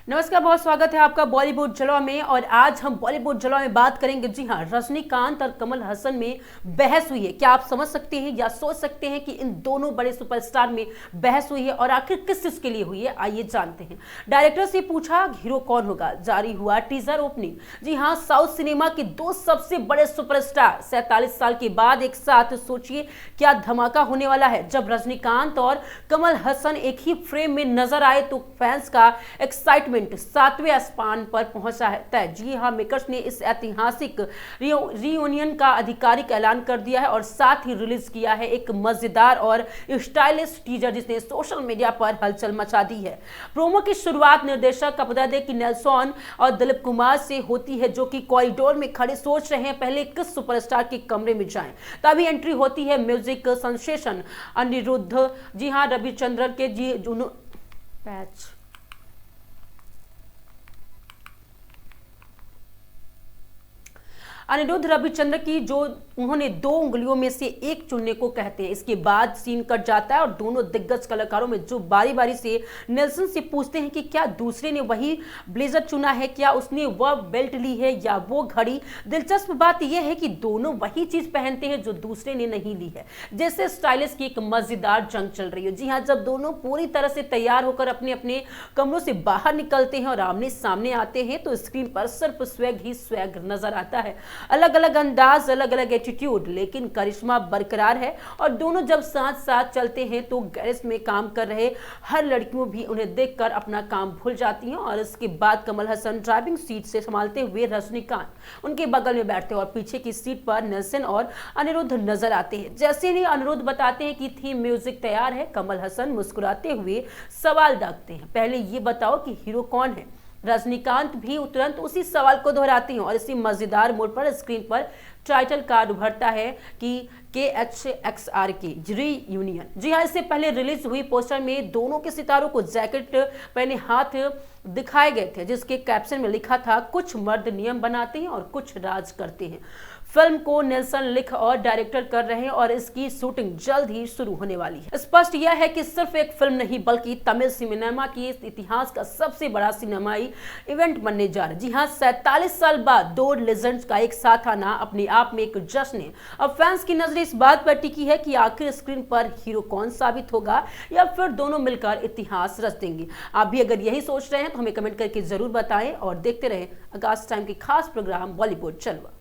नमस्कार, बहुत स्वागत है आपका बॉलीवुड जलवा में। और आज हम बॉलीवुड जलवा में बात करेंगे, जी हाँ, रजनीकांत और कमल हसन में बहस हुई है। क्या आप समझ सकते हैं या सोच सकते हैं कि इन दोनों बड़े सुपरस्टार में बहस हुई है और आखिर किस चीज के लिए हुई है? आइए जानते हैं। डायरेक्टर से पूछा हीरो कौन होगा, जारी हुआ टीजर ओपनिंग। जी हाँ, साउथ सिनेमा के दो सबसे बड़े सुपरस्टार 47 साल के बाद एक साथ, सोचिए क्या धमाका होने वाला है। जब रजनीकांत और कमल हसन एक ही फ्रेम में नजर आए तो फैंस का एक्साइटमेंट 7वें आसमान पर पहुंचा है। जी हाँ, मेकर्स ने इस ऐतिहासिक रियूनियन का आधिकारिक ऐलान कर दिया है और साथ ही रिलीज किया है एक मजेदार और स्टाइलिश टीजर जिसने सोशल मीडिया पर हलचल मचा दी है। प्रोमो की शुरुआत निर्देशक का बता दें कि नेल्सन और दिलीप कुमार से होती है, जो कि कॉरिडोर में खड़े सोच रहे हैं पहले किस सुपरस्टार के कमरे में जाएं। तभी एंट्री होती है म्यूजिक सेंसेशन अनिरुद्ध, जी हाँ, रविचंद्रन के जी पैच अनिरुद्ध रविचंद्र की, जो उन्होंने 2 उंगलियों में से एक चुनने को कहते हैं। इसके बाद सीन कट जाता है और दोनों दिग्गज कलाकारों में जो बारी बारी से नेल्सन से पूछते हैं कि क्या दूसरे ने वही ब्लेजर चुना है, क्या उसने वह बेल्ट ली है या वो घड़ी। दिलचस्प बात यह है कि दोनों वही चीज पहनते हैं जो दूसरे ने नहीं ली है। जैसे स्टाइलिश की एक मजेदार जंग चल रही है। जी हाँ, जब दोनों पूरी तरह से तैयार होकर अपने अपने कमरों से बाहर निकलते हैं और आमने सामने आते हैं तो स्क्रीन पर सिर्फ स्वैग ही स्वैग नजर आता है। अलग अलग अंदाज, अलग अलग एटीट्यूड, लेकिन करिश्मा बरकरार है। और दोनों जब साथ साथ चलते हैं तो गैरेज में काम कर रहे हर लड़कियों भी उन्हें देखकर अपना काम भूल जाती हैं। और इसके बाद कमल हसन ड्राइविंग सीट से संभालते हुए रजनीकांत उनके बगल में बैठते हैं और पीछे की सीट पर नेल्सन और अनिरुद्ध नजर आते हैं। जैसे ही अनिरुद्ध बताते हैं कि थीम म्यूजिक तैयार है, कमल हसन मुस्कुराते हुए सवाल दागते हैं, पहले ये बताओ कि हीरो कौन है। रजनीकांत भी तुरंत उसी सवाल को दोहराते हैं और इसी मजेदार मोड पर स्क्रीन पर टाइटल कार्ड उभरता है कि KHXR रीयूनियन। जी हाँ, इससे पहले रिलीज हुई पोस्टर में दोनों के सितारों को जैकेट पहने हाथ दिखाए गए थे, जिसके कैप्शन में लिखा था, कुछ मर्द नियम बनाते हैं और कुछ राज करते हैं। फिल्म को नेल्सन लिख और डायरेक्टर कर रहे हैं और इसकी शूटिंग जल्द ही शुरू होने वाली है। स्पष्ट यह है कि सिर्फ एक फिल्म नहीं बल्कि तमिल सिनेमा की इतिहास का सबसे बड़ा सिनेमाई इवेंट बनने जा रहा है। जी हाँ, 47 साल बाद 2 लेजेंड्स का एक साथ आना अपने आप में एक जश्न है। अब फैंस की नजरें इस बात पर टिकी है कि आखिर स्क्रीन पर हीरो कौन साबित होगा या फिर दोनों मिलकर इतिहास रच देंगे। आप भी अगर यही सोच रहे हैं तो हमें कमेंट करके जरूर बताएं और देखते रहें आकाश टाइम के खास प्रोग्राम बॉलीवुड जलवा।